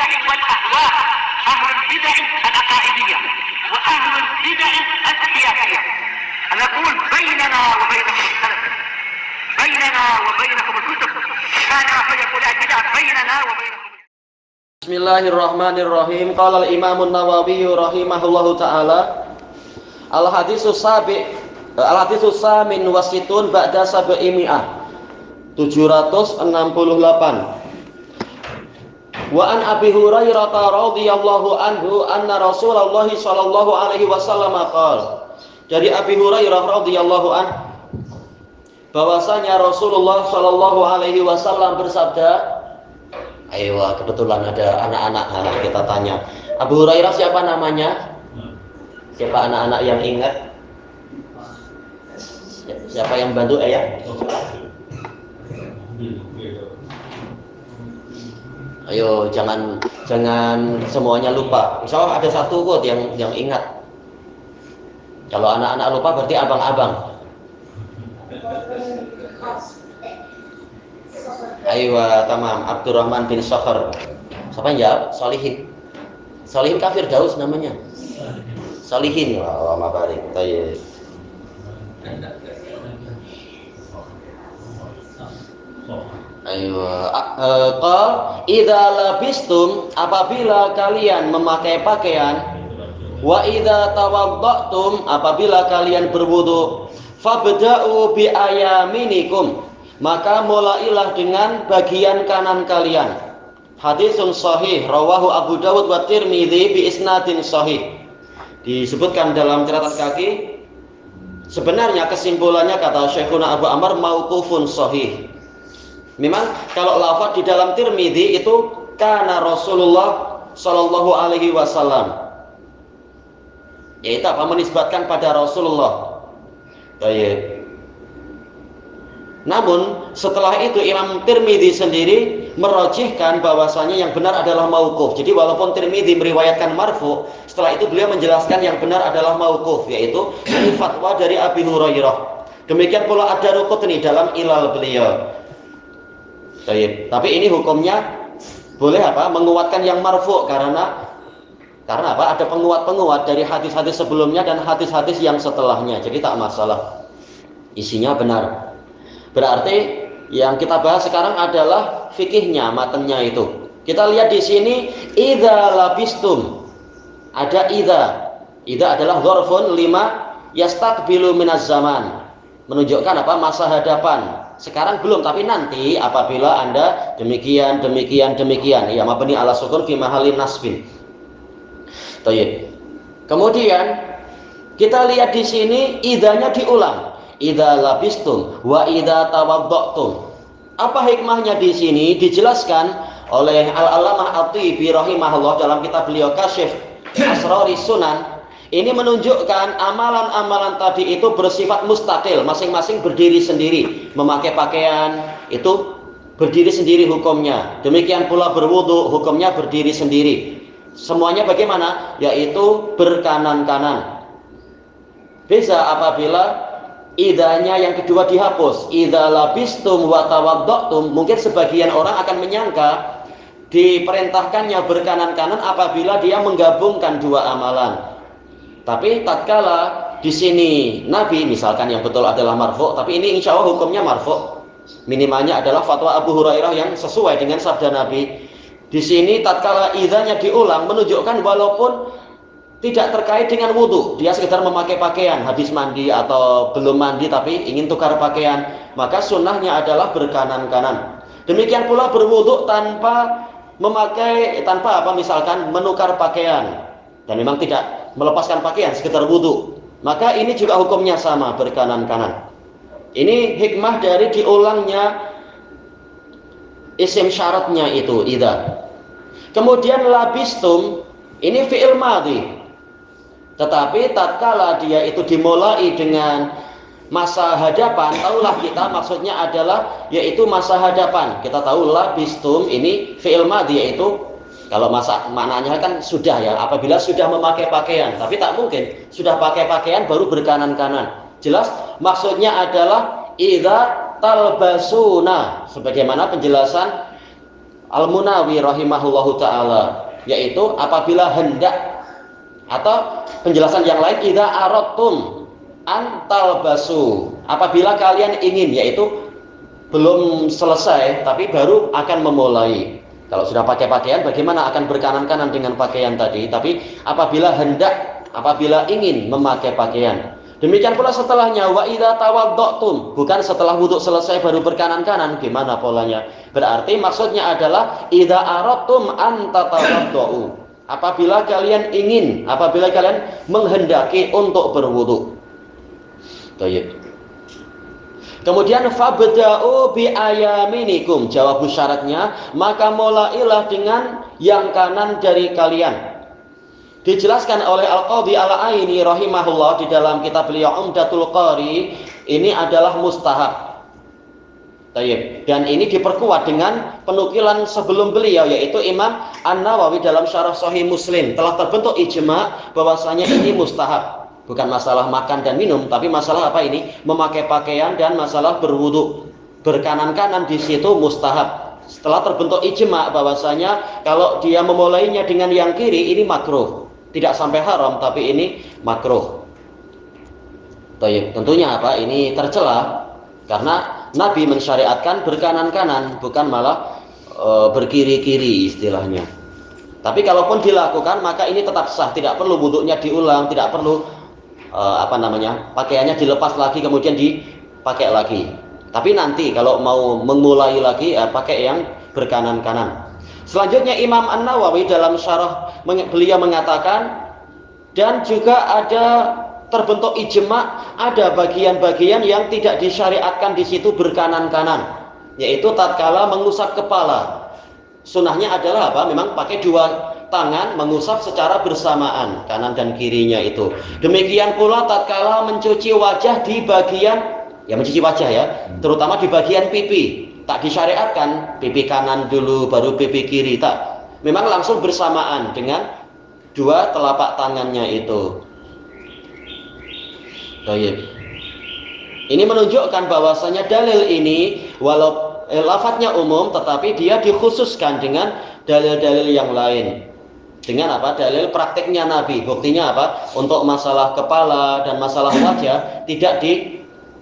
البدع والأهواء، أهل البدع العقائدية وأهل البدع السياسية. نقول بيننا وبينكم السلف، بيننا وبينكم الكتب، كان فيقول البدع بيننا وبينكم. Bismillahirrahmanirrahim. Qala al-Imam an-Nawawi rahimahullahu taala al-haditsus samin wasitun ba'da sab'imi'ah 768. Wa an Abi Hurairah radhiyallahu anhu anna Rasulullah sallallahu alaihi wasallam qala. Dari Abi Hurairah radhiyallahu anhu bahwasanya Rasulullah sallallahu alaihi wasallam bersabda. Ayo, kebetulan ada anak-anak, kita tanya. Abu Hurairah siapa namanya? Siapa anak-anak yang ingat? Siapa yang bantu ayah? Ayo, jangan semuanya lupa. Insya Allah ada satu kok yang ingat. Kalau anak-anak lupa berarti abang-abang. Ayo, tamam. Abdurrahman bin Sakhar. Siapa yang jawab? Solihin. Solihin kafir Daus namanya. Solihin. Allahumma barik. Tayyib. Ayo. Qal idza labistum, apabila kalian memakai pakaian, wa idza tawadda'tum, apabila kalian berwudu, fabda'u bi ayaminikum, maka mulailah dengan bagian kanan kalian. Hadisun sahih rawahu Abu Dawud wa Tirmidzi bi isnadin sahih. Disebutkan dalam catatan kaki, sebenarnya kesimpulannya kata Syekhuna Abu Amr mauqufun sahih. Memang kalau lafaz di dalam Tirmidzi itu kana Rasulullah sallallahu alaihi wasallam, yaitu apa, menisbatkan pada Rasulullah. Baik. Namun setelah itu Imam Tirmidzi sendiri merojihkan bahwasanya yang benar adalah mauquf. Jadi walaupun Tirmidzi meriwayatkan marfu, setelah itu beliau menjelaskan yang benar adalah mauquf, yaitu ini fatwa dari Abi Hurairah. Demikian pula Ad-Daruqutni dalam Ilal beliau. Tapi ini hukumnya boleh apa? Menguatkan yang marfu karena apa? Ada penguat-penguat dari hadis-hadis sebelumnya dan hadis-hadis yang setelahnya. Jadi tak masalah. Isinya benar. Berarti yang kita bahas sekarang adalah fikihnya, matanya itu. Kita lihat di sini idza labistum. Ada idza. Idza adalah dzarfun lima yastaqbilu minaz zaman. Menunjukkan apa? Masa hadapan. Sekarang belum, tapi nanti apabila Anda demikian. Ya, mabni ala sukun fi mahalli nasbin. Baik. Kemudian kita lihat di sini idzanya diulang. Idza labistum wa idza tawadda'tum. Apa hikmahnya di sini? Dijelaskan oleh Al-Allamah At-Tibi rahimahullah dalam kitab beliau Kasyif Asraris Sunan. Ini menunjukkan amalan-amalan tadi itu bersifat mustaqil, masing-masing berdiri sendiri. Memakai pakaian itu berdiri sendiri hukumnya. Demikian pula berwudu, hukumnya berdiri sendiri. Semuanya bagaimana? Yaitu berkanan-kanan. Beza apabila idanya yang kedua dihapus, idza labistum wa tawadda'tum. Mungkin sebagian orang akan menyangka diperintahkannya berkanan-kanan apabila dia menggabungkan dua amalan. Tapi tatkala di sini Nabi misalkan yang betul adalah marfu, tapi ini insya Allah hukumnya marfu. Minimalnya adalah fatwa Abu Hurairah yang sesuai dengan sabda Nabi. Di sini tatkala idzanya diulang menunjukkan walaupun tidak terkait dengan wudu, dia sekedar memakai pakaian, habis mandi atau belum mandi tapi ingin tukar pakaian, maka sunnahnya adalah berkanan-kanan. Demikian pula berwudu tanpa misalkan menukar pakaian dan memang tidak melepaskan pakaian, sekedar wudu, maka ini juga hukumnya sama, berkanan-kanan. Ini hikmah dari diulangnya isim syaratnya itu idza. Kemudian labistum ini fi'il madhi. Tetapi tatkala dia itu dimulai dengan masa hadapan, tahulah kita maksudnya adalah yaitu masa hadapan. Kita tahu labistum ini fi'il madhi, yaitu kalau maknanya kan sudah ya, apabila sudah memakai pakaian. Tapi tak mungkin sudah pakai pakaian baru berkanan-kanan. Jelas maksudnya adalah idza talbasuna, sebagaimana penjelasan Al-Munawi rahimahullahu taala, yaitu apabila hendak, atau penjelasan yang lain, idza aradtum antal basu, apabila kalian ingin, yaitu belum selesai tapi baru akan memulai. Kalau sudah pakai pakaian, bagaimana akan berkanan-kanan dengan pakaian tadi? Tapi apabila hendak, apabila ingin memakai pakaian. Demikian pula setelahnya, wa idza tawaddatum, bukan setelah wudhu selesai baru berkanan-kanan. Gimana polanya? Berarti maksudnya adalah idza aradtum an tatawaddau, apabila kalian ingin, apabila kalian menghendaki untuk berwudhu. Baik. Kemudian fabda'u bi ayaminikum, jawab syaratnya, maka mulailah dengan yang kanan dari kalian. Dijelaskan oleh Al-Qadhi Al-Aini rahimahullah di dalam kitab beliau Umdatul Qari, ini adalah mustahab. Tayyib. Dan ini diperkuat dengan penukilan sebelum beliau, yaitu Imam An-Nawawi dalam Syarah Sahih Muslim telah terbentuk ijma bahwasanya ini mustahab. Bukan masalah makan dan minum, tapi masalah apa ini? Memakai pakaian dan masalah berwudu. Berkanan-kanan di situ mustahab. Setelah terbentuk ijma bahwasanya kalau dia memulainya dengan yang kiri ini makruh. Tidak sampai haram, tapi ini makruh. Tentunya apa? Ini tercela karena Nabi mensyariatkan berkanan-kanan, bukan malah berkiri-kiri istilahnya. Tapi kalaupun dilakukan, maka ini tetap sah. Tidak perlu wudunya diulang, tidak perlu pakaiannya dilepas lagi kemudian dipakai lagi. Tapi nanti kalau mau memulai lagi pakai yang berkanan-kanan. Selanjutnya Imam An-Nawawi dalam syarah beliau mengatakan, dan juga ada terbentuk ijma, ada bagian-bagian yang tidak disyariatkan di situ berkanan-kanan, yaitu tatkala mengusap kepala. Sunnahnya adalah apa? Memang pakai dua tangan mengusap secara bersamaan, kanan dan kirinya itu. Demikian pula tatkala mencuci wajah di bagian, ya mencuci wajah ya, terutama di bagian pipi. Tak disyariatkan pipi kanan dulu baru pipi kiri, tak. Memang langsung bersamaan dengan dua telapak tangannya itu. Baik. Ini menunjukkan bahwasanya dalil ini walau lafadznya umum, tetapi dia dikhususkan dengan dalil-dalil yang lain. Dengan apa? Dalil praktiknya Nabi. Buktinya apa? Untuk masalah kepala dan masalah wajah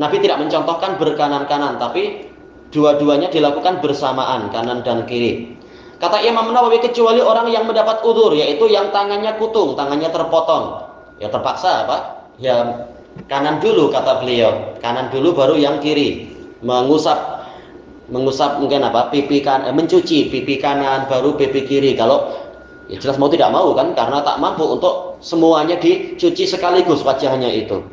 Nabi tidak mencontohkan berkanan-kanan, tapi dua-duanya dilakukan bersamaan, kanan dan kiri. Kata Imam Nawawi, kecuali orang yang mendapat udzur, yaitu yang tangannya kutung, tangannya terpotong, ya terpaksa apa? Ya kanan dulu kata beliau, kanan dulu baru yang kiri. Mengusap mungkin apa? Mencuci pipi kanan baru pipi kiri. Kalau ya jelas mau tidak mau kan, karena tak mampu untuk semuanya dicuci sekaligus wajahnya itu.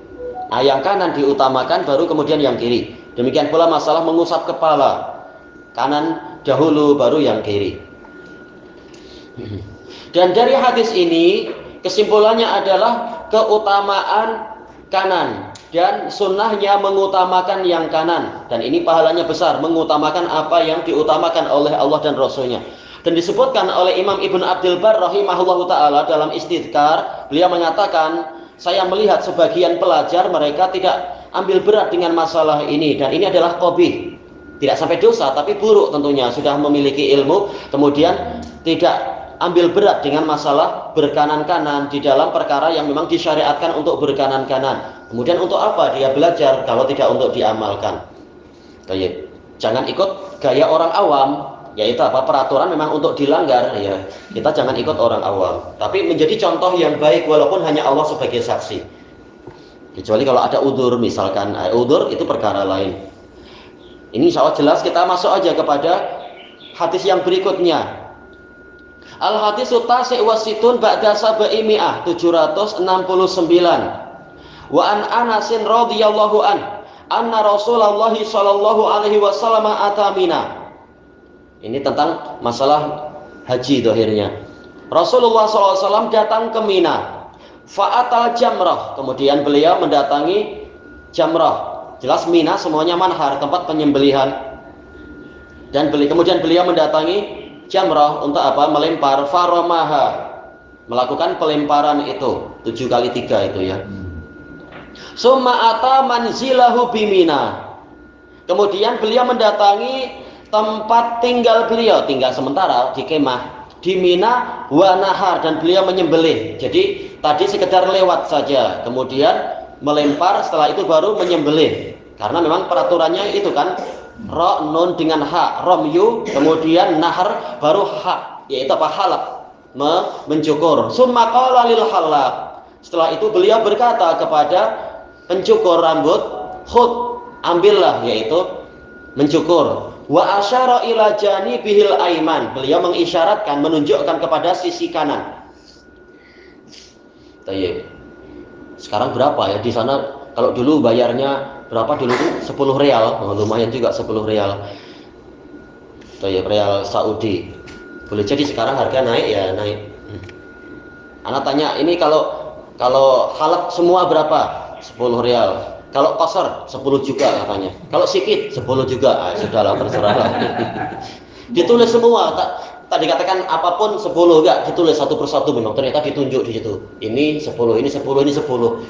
Nah, yang kanan diutamakan baru kemudian yang kiri. Demikian pula masalah mengusap kepala, kanan dahulu baru yang kiri. Dan dari hadis ini kesimpulannya adalah keutamaan kanan dan sunnahnya mengutamakan yang kanan, dan ini pahalanya besar, mengutamakan apa yang diutamakan oleh Allah dan Rasulnya. Dan disebutkan oleh Imam Ibn Abdul Bar rahimahullahu ta'ala dalam Istidkar, beliau mengatakan, saya melihat sebagian pelajar mereka tidak ambil berat dengan masalah ini, dan ini adalah qabih, tidak sampai dosa tapi buruk tentunya, sudah memiliki ilmu kemudian tidak ambil berat dengan masalah berkanan-kanan di dalam perkara yang memang disyariatkan untuk berkanan-kanan. Kemudian untuk apa dia belajar kalau tidak untuk diamalkan? Baik. Jangan ikut gaya orang awam, yaitu apa? Peraturan memang untuk dilanggar, ya kita jangan ikut orang awam, tapi menjadi contoh yang baik walaupun hanya Allah sebagai saksi. Kecuali kalau ada udzur, misalkan udzur itu perkara lain. Ini insya Allah jelas. Kita masuk aja kepada hadis yang berikutnya. Al-hadisu tasi' wasitun ba'da saba'i mi'ah, 769. Wa an Anasin radhiyallahu an anna Rasulullah sallallahu alaihi wasallam atamina. Ini tentang masalah haji dohirnya. Rasulullah sallallahu alaihi wasallam datang ke Mina. Fa'atal jamrah, kemudian beliau mendatangi jamrah. Jelas Mina semuanya manhar, tempat penyembelihan. Dan kemudian beliau mendatangi jamrah untuk apa? Melempar faromaha, melakukan pelemparan itu 7 kali 3 itu ya. Summa ata manzilahu bimina. Kemudian beliau mendatangi tempat tinggal beliau, tinggal sementara di kemah di Mina wa nahar, dan beliau menyembelih. Jadi tadi sekedar lewat saja, kemudian melempar, setelah itu baru menyembelih. Karena memang peraturannya itu kan ra nun dengan ha, romyu, kemudian nahar baru ha, yaitu apa? Halak, mencukur. Summa qala lil halaq, setelah itu beliau berkata kepada pencukur rambut, khud, ambillah, yaitu mencukur. Wa asyara ila janibihil aiman, beliau mengisyaratkan, menunjukkan kepada sisi kanan. Tayyib. Sekarang berapa ya di sana? Kalau dulu bayarnya berapa dulu tuh? 10 real. Oh, lumayan juga 10 real. Tayyib, real Saudi. Boleh jadi sekarang harga naik ya, naik. Anak tanya, ini kalau halak semua berapa? 10 real. Kalau kosor 10 juga katanya. Kalau sikit 10 juga. Sudahlah, terserah. Ditulis semua. Tak dikatakan apapun 10 enggak, ditulis satu persatu memang. Ternyata ditunjuk di situ. Ini 10, ini 10, ini 10.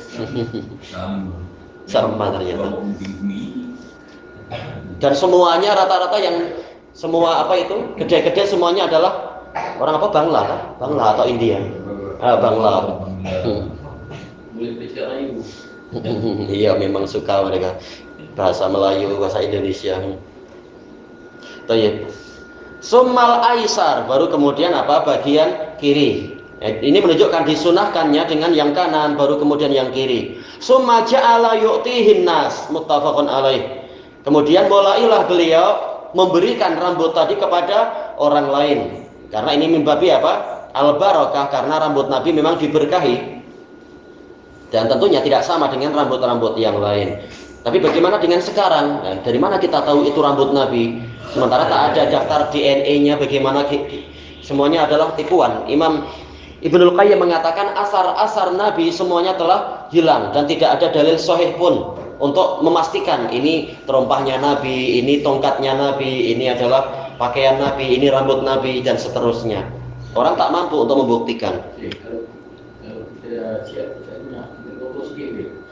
Sama ternyata. Dan semuanya rata-rata yang semua apa itu? Gede-gede semuanya adalah orang apa? Bangla kan? Bangla atau India? Bangla. Iya, memang suka mereka bahasa Melayu, bahasa Indonesia. Tayyib. Summal aisar, baru kemudian apa? Bagian kiri. Ini menunjukkan disunahkannya dengan yang kanan, baru kemudian yang kiri. Summa ja'ala yu'tihin nas, muttafaqun alaih. Kemudian mulailah beliau memberikan rambut tadi kepada orang lain. Karena ini mimbabi apa? Al-barakah, karena rambut Nabi memang diberkahi. Dan tentunya tidak sama dengan rambut-rambut yang lain. Tapi bagaimana dengan sekarang? Nah, dari mana kita tahu itu rambut Nabi? Sementara tak ada daftar DNA-nya, bagaimana? Semuanya adalah tipuan. Imam Ibnul Qayyim mengatakan asar-asar Nabi semuanya telah hilang dan tidak ada dalil sahih pun untuk memastikan ini terompahnya Nabi, ini tongkatnya Nabi, ini adalah pakaian Nabi, ini rambut Nabi, dan seterusnya. Orang tak mampu untuk membuktikan.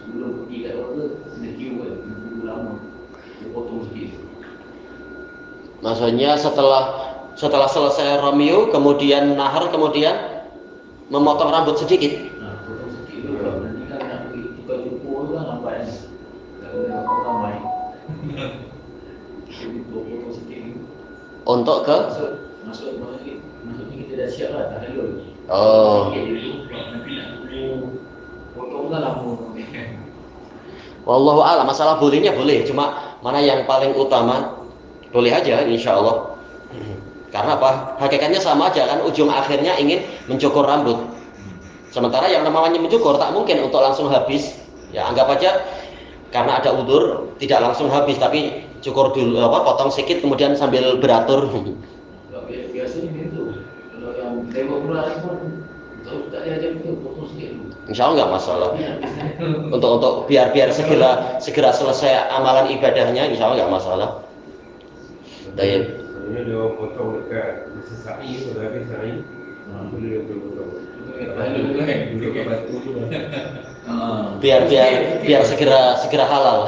Sebelum pergi kat doktor, kena queue kan, tunggu lama. Dia potong sikit. Maksudnya setelah selesai Romeo, kemudian nahar, kemudian memotong rambut sedikit. Nah, potong sikit dulu lah. Nanti kan nak pergi tukar cukur kan lambat kan. Tak kena orang ramai. Jadi potong sikit ni. Untuk ke? Maksudnya kita dah siap lah, tak ada. Oh. Sikit dulu, nanti nak potong kan lama. Wallahu a'lam. Masalah bolehnya boleh, cuma mana yang paling utama boleh aja insya Allah. Karena apa? Hakikatnya sama aja kan, ujung akhirnya ingin mencukur rambut. Sementara yang namanya mencukur tak mungkin untuk langsung habis. Ya anggap aja karena ada udzur tidak langsung habis, tapi cukur dulu potong sedikit kemudian sambil beratur. Biasanya gitu. Kalau yang tembok bulan pun tak diajar itu potong sikit dulu. Insya Allah nggak masalah. Untuk biar segera selesai amalan ibadahnya, insya Allah nggak masalah. Baik. Sebenarnya dia potong dekat sa'i, sudah habis sa'i, boleh dia potong. Biar segera halal.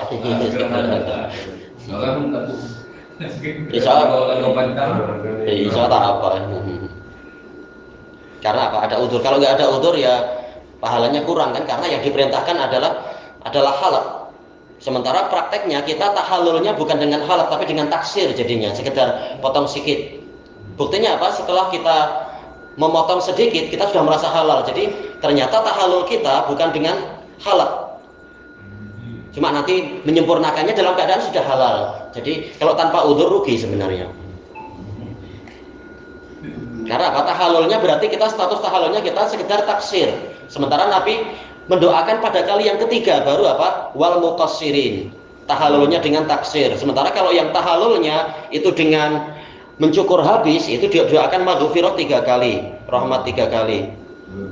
Orang pun tak tahu. Insya Allah tak apa. Karena apa? Ada udzur. Kalau nggak ada udzur ya pahalanya kurang kan, karena yang diperintahkan adalah halak. Sementara prakteknya kita tahallulnya bukan dengan halak tapi dengan taksir, jadinya sekedar potong sedikit. Buktinya apa? Setelah kita memotong sedikit kita sudah merasa halal. Jadi ternyata tahallul kita bukan dengan halak. Cuma nanti menyempurnakannya dalam keadaan sudah halal. Jadi kalau tanpa udzur rugi sebenarnya. Karena apa? Tahallulnya berarti kita status tahallulnya kita sekedar taksir. Sementara Nabi mendoakan pada kali yang ketiga baru apa? Wal muqassirin. Tahallulnya dengan taksir. Sementara kalau yang tahallulnya itu dengan mencukur habis, itu doakan maghfirah 3 kali, rahmat 3 kali.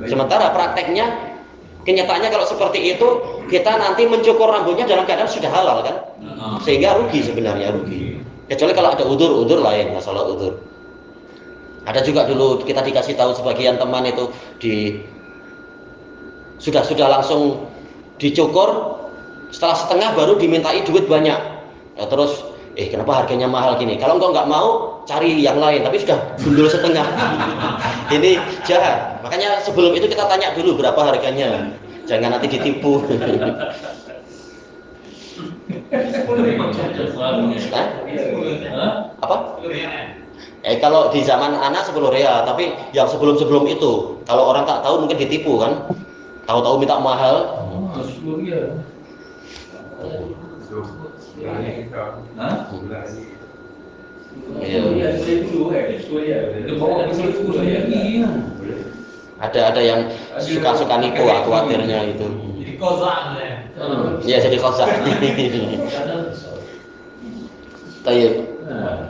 Sementara prakteknya, kenyataannya kalau seperti itu, kita nanti mencukur rambutnya dalam keadaan sudah halal kan? Sehingga rugi sebenarnya, rugi. Kecuali kalau ada udzur lain, masalah udzur. Ada juga dulu kita dikasih tahu sebagian teman itu sudah langsung dicukur, setelah setengah baru dimintai duit banyak. Ya, terus kenapa harganya mahal gini? Kalau engkau nggak mau, cari yang lain. Tapi sudah gundul setengah. Ini jahat. Makanya sebelum itu kita tanya dulu berapa harganya. Jangan nanti ditipu. Apa? Kalau di zaman anak 10 real, tapi yang sebelum-sebelum itu, kalau orang tak tahu mungkin ditipu kan? Tahu-tahu minta mahal. Belanja kita. Belanja. Ada yang suka nipu, khawatirnya itu. Jadi kozak Iya, jadi kozak. Tayyib.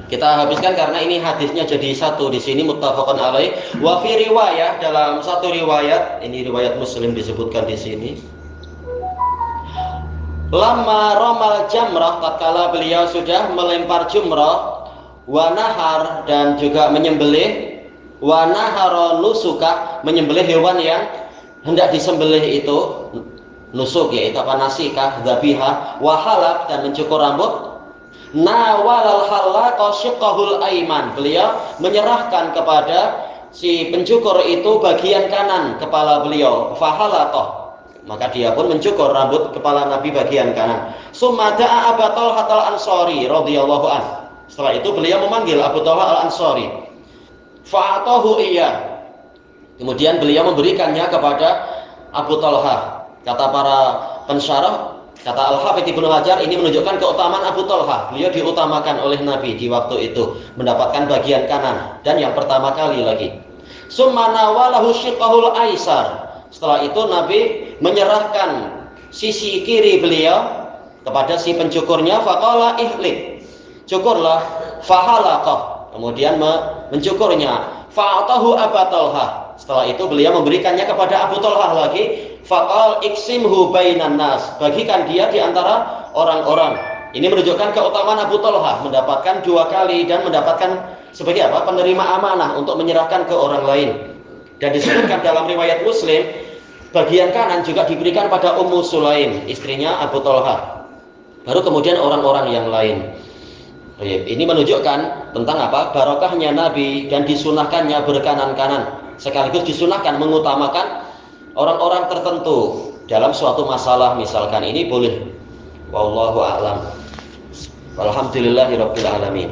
Kita habiskan karena ini hadisnya jadi satu di sini muttafaqun alaih. Wa fi riwayah, dalam satu riwayat, ini riwayat Muslim disebutkan di sini. Lama romal jamrah, tatkala beliau sudah melempar jumrah, wa nahar, dan juga menyembelih, wa nahara nusuka, menyembelih hewan yang hendak disembelih itu, nusuk yaitu apa, nasikah, dzabihah, wa halaq, dan mencukur rambut. Nawalal halaqa shiqqahul aiman, beliau menyerahkan kepada si pencukur itu bagian kanan kepala beliau, fahalaqah, maka dia pun mencukur rambut kepala Nabi bagian kanan. Summa da'a Abu Talha al-Ansari radhiyallahu anhu, setelah itu beliau memanggil Abu Talha al-Ansari, fa'atahu iya, kemudian beliau memberikannya kepada Abu Talha. Kata para pensyarah, kata Al-Hafidz Ibnu Hajar, ini menunjukkan keutamaan Abu Talha. Beliau diutamakan oleh Nabi di waktu itu, mendapatkan bagian kanan, dan yang pertama kali lagi. Summa nawalahu shiqqahul aisar, setelah itu Nabi menyerahkan sisi kiri beliau kepada si pencukurnya, faqala ihlik, cukurlah, fahalaqah, kemudian mencukurnya, fa'atahu Abu Talha, setelah itu beliau memberikannya kepada Abu Talha lagi, faqal iksimhu bainan nas, bagikan dia di antara orang-orang. Ini menunjukkan keutamaan Abu Talha, mendapatkan dua kali dan mendapatkan sebagai apa? Penerima amanah untuk menyerahkan ke orang lain. Dan disebutkan dalam riwayat Muslim, bagian kanan juga diberikan pada Ummu Sulaim, istrinya Abu Talha. Baru kemudian orang-orang yang lain. Ini menunjukkan tentang apa? Barokahnya Nabi dan disunahkannya berkanan-kanan. Sekaligus disunahkan mengutamakan orang-orang tertentu dalam suatu masalah, misalkan ini boleh. Wallahu a'lam. Walhamdulillahirabbil alamin.